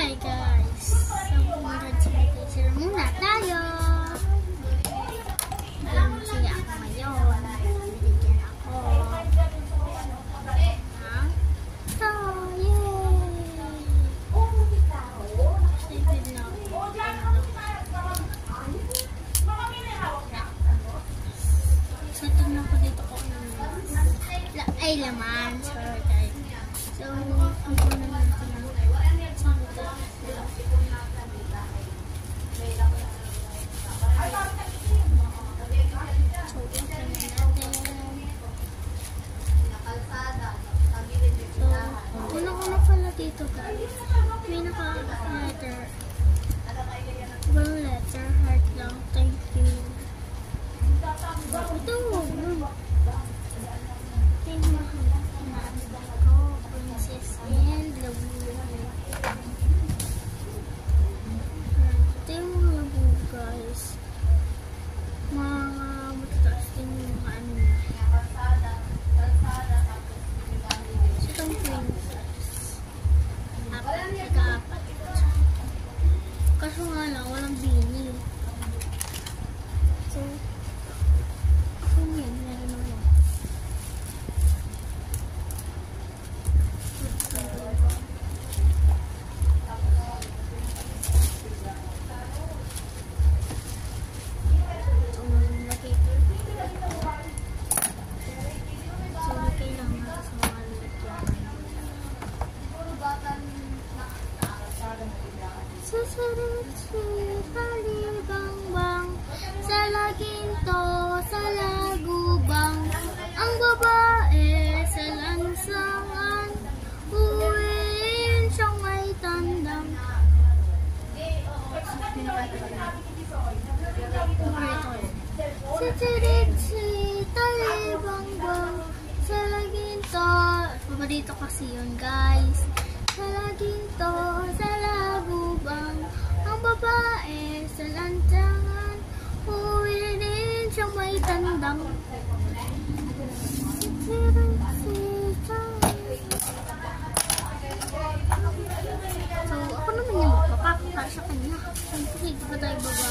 Hi guys! So, congratulations muna tayo! Masaya ako ngayon. Binigyan ako. So, yay! Excited na ako. Excited na ako dito ko. Ay, laman. Sorry guys. So, ang puno na ito na. Dito guys, may naka-letter. One letter, heart lang. Thank you. Ito, thank you, Princess and Labu. Ito yung mga Labu guys. Mga matataas din yung mga ano niya. Itong princess. Nag-aapat. Kaso nga lang, walang bini. So, yan, meron naman. Susuruchi, talibang-bang, sa laginto, sa lagubang, ang babae sa lansangan, uwiin siyang may tandang. Susuruchi, talibang-bang, sa laginto, paborito kasi yun guys, sa laginto, sa lagubang, ang babae sa lansangan, uwiin siyang may tandang. So, ako naman yung magpapakita sa kanya. Siyempre, di ba tayo babae?